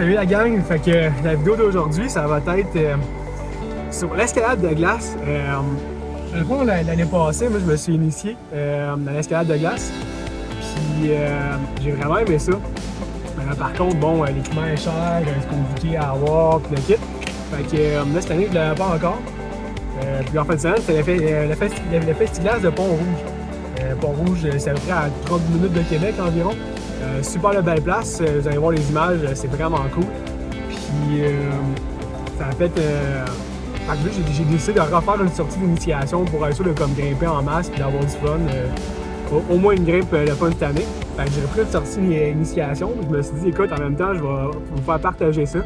Salut la gang, fait que la vidéo d'aujourd'hui, ça va être sur l'escalade de glace. Dans le fond, l'année passée, moi je me suis initié dans l'escalade de glace. Puis j'ai vraiment aimé ça. Par contre, bon, l'équipement est cher, c'est compliqué à avoir, puis le kit. Fait que là, cette année, je ne l'avais pas encore. Puis en fin de semaine, c'était le Festiglace de Pont-Rouge. Pont-Rouge, c'est à peu près à 30 minutes de Québec environ. Super belle place, vous allez voir les images, c'est vraiment cool. Puis ça a fait. J'ai décidé de refaire une sortie d'initiation pour être sûr de comme grimper en masse et d'avoir du fun. Au moins une grimpe le fun cette année. Fait que j'ai repris une sortie d'initiation. Je me suis dit, écoute, en même temps, je vais vous faire partager ça.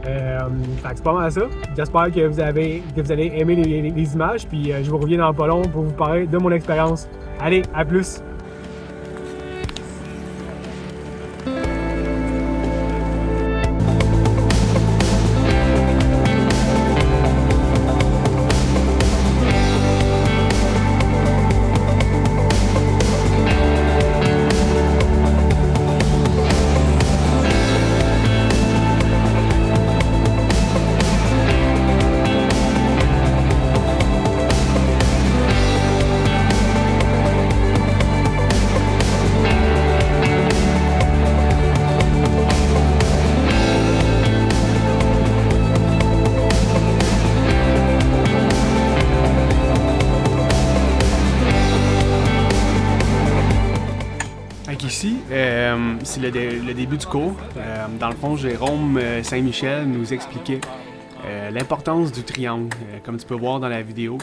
Fait que c'est pas mal ça. J'espère que vous allez aimer les images. Puis je vous reviens dans pas long pour vous parler de mon expérience. Allez, à plus! Ici, c'est le début du cours. Dans le fond, Jérôme Saint-Michel nous expliquait l'importance du triangle. Comme tu peux voir dans la vidéo,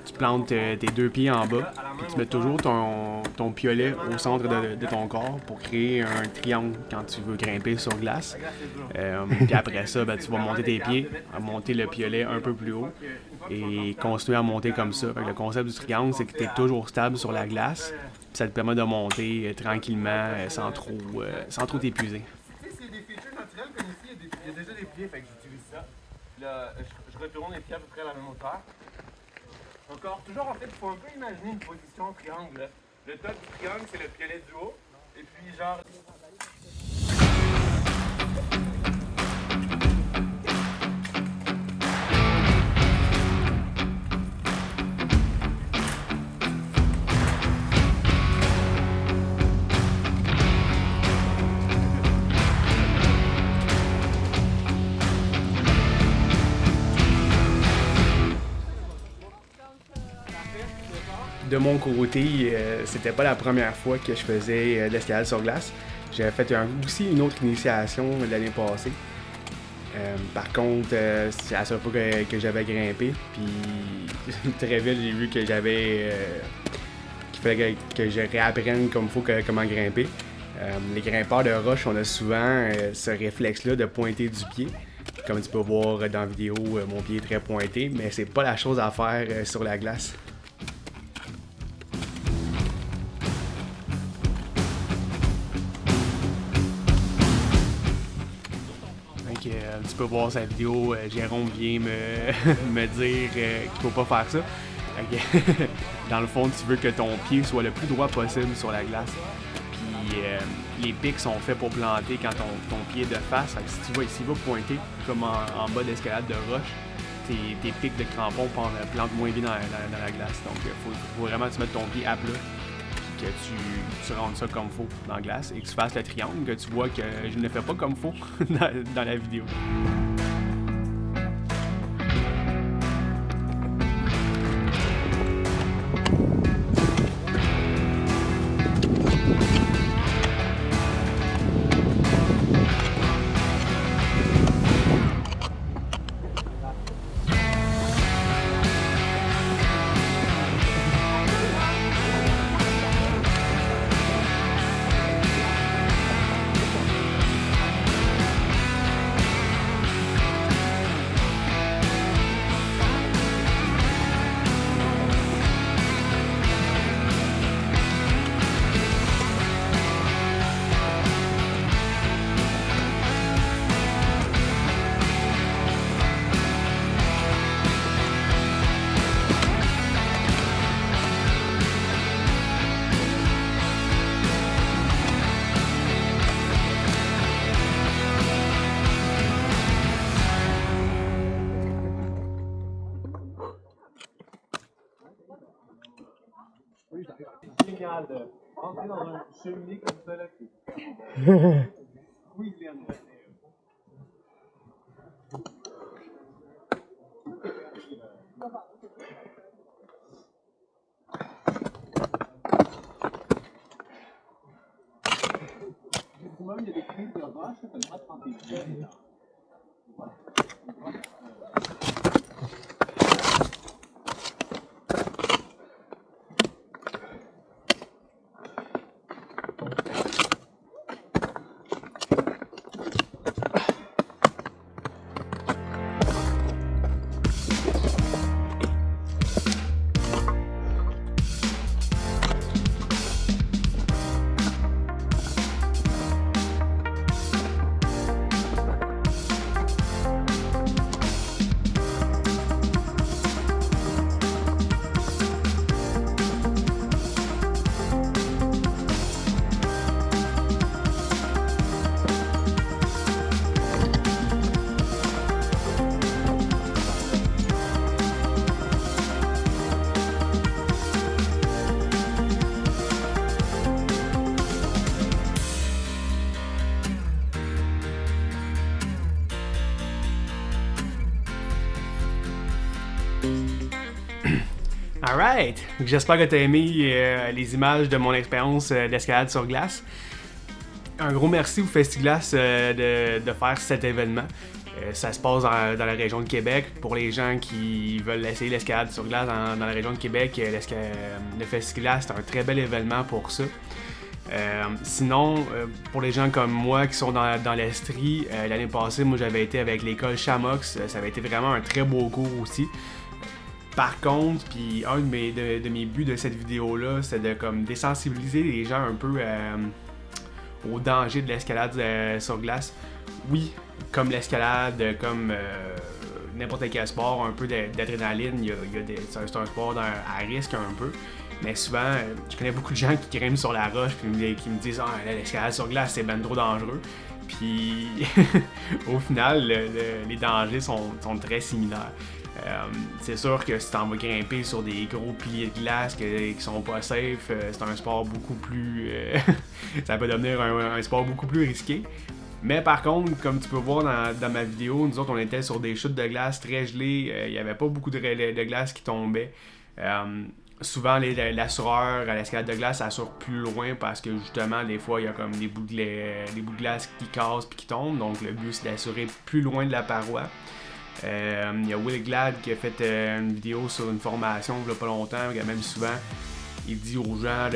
tu plantes tes deux pieds en bas et tu mets toujours ton piolet au centre de ton corps pour créer un triangle quand tu veux grimper sur glace. Puis après ça, tu vas monter tes pieds, monter le piolet un peu plus haut et continuer à monter comme ça. Fait que le concept du triangle, c'est que tu es toujours stable sur la glace. Ça te permet de monter tranquillement sans trop t'épuiser. C'est des features naturelles comme ici, il y a déjà des pieds, fait que j'utilise ça. Là, je retourne les pieds à peu près à la même hauteur. Encore, toujours en fait, il faut un peu imaginer une position triangle. Là. Le top du triangle, c'est le piolet du haut. Et puis genre... De mon côté, c'était pas la première fois que je faisais de l'escalade sur glace. J'avais fait aussi une autre initiation l'année passée. Par contre, c'est la seule fois que j'avais grimpé. Puis très vite, j'ai vu que qu'il fallait que je réapprenne comme il faut comment grimper. Les grimpeurs de roche, on a souvent ce réflexe-là de pointer du pied. Comme tu peux voir dans la vidéo, mon pied est très pointé, mais c'est pas la chose à faire sur la glace. Tu peux voir sa vidéo, Jérôme vient me dire qu'il faut pas faire ça. Dans le fond, tu veux que ton pied soit le plus droit possible sur la glace. Puis les pics sont faits pour planter quand ton pied est de face. Fait que si tu vas ici, va pointer comme en bas d'escalade de roche, tes pics de crampons plantent moins bien dans la glace. Donc il faut vraiment que tu mettes ton pied à plat. Que tu rendes ça comme faut dans la glace et que tu fasses le triangle, que tu vois que je ne le fais pas comme faut dans la vidéo. génial de rentrer dans un cheminée comme ça, là, c'est oui, Glenn. Même, il y a des crises de roche, tu as le droit de prendre tes pieds. Alright! J'espère que tu as aimé les images de mon expérience d'escalade sur glace. Un gros merci au Festiglace de faire cet événement. Ça se passe dans la région de Québec. Pour les gens qui veulent essayer l'escalade sur glace dans la région de Québec, le Festiglace, c'est un très bel événement pour ça. Sinon, pour les gens comme moi qui sont dans l'Estrie, l'année passée, moi j'avais été avec l'école Chamox. Ça avait été vraiment un très beau cours aussi. Par contre, puis un de mes buts de cette vidéo-là, c'est de comme désensibiliser les gens un peu au danger de l'escalade sur glace. Oui, comme l'escalade, comme n'importe quel sport, un peu d'adrénaline, c'est un sport à risque un peu. Mais souvent, je connais beaucoup de gens qui grimpent sur la roche et qui me disent « Ah, l'escalade sur glace, c'est ben trop dangereux ». Puis au final, les dangers sont très similaires. C'est sûr que si t'en vas grimper sur des gros piliers de glace qui sont pas safe, c'est un sport beaucoup plus... ça peut devenir un sport beaucoup plus risqué. Mais par contre, comme tu peux voir dans ma vidéo, nous autres on était sur des chutes de glace très gelées, il n'y avait pas beaucoup de glace qui tombait. Souvent l'assureur à l'escalade de glace assure plus loin parce que justement des fois il y a comme des bouts de glace qui cassent puis qui tombent, donc le but c'est d'assurer plus loin de la paroi. Il y a Will Glad qui a fait une vidéo sur une formation il y a pas longtemps, même souvent il dit aux gens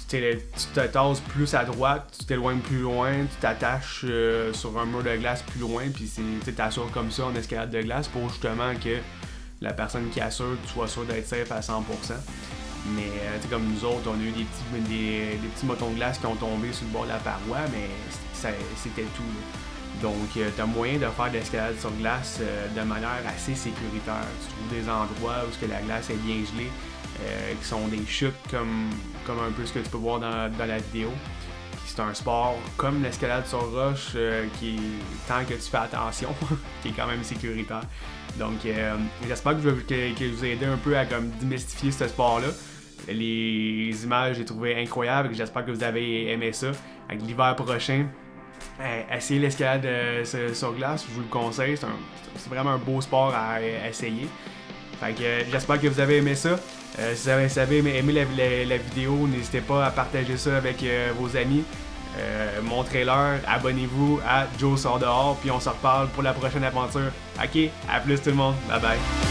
tu te tasses plus à droite, tu t'éloignes plus loin, tu t'attaches sur un mur de glace plus loin, puis tu t'assures comme ça en escalade de glace pour justement que la personne qui assure, tu sois sûr d'être safe à 100%. Mais comme nous autres, on a eu des petits motons de glace qui ont tombé sur le bord de la paroi, mais c'était tout. Là. Donc, tu as moyen de faire de l'escalade sur glace de manière assez sécuritaire. Tu trouves des endroits où la glace est bien gelée, qui sont des chutes comme un peu ce que tu peux voir dans la vidéo. C'est un sport comme l'escalade sur roche qui est, tant que tu fais attention, qui est quand même sécuritaire. Donc, j'espère que je vous ai aidé un peu à comme démystifier ce sport-là. Les images, j'ai trouvé incroyables. J'espère que vous avez aimé ça. Avec l'hiver prochain, essayez l'escalade sur glace, je vous le conseille. C'est vraiment un beau sport à essayer. Fait que j'espère que vous avez aimé ça. Si vous avez aimé la vidéo, n'hésitez pas à partager ça avec vos amis. Montrez-leur, abonnez-vous à Joe Sort dehors, puis on se reparle pour la prochaine aventure. Ok, à plus tout le monde, bye bye.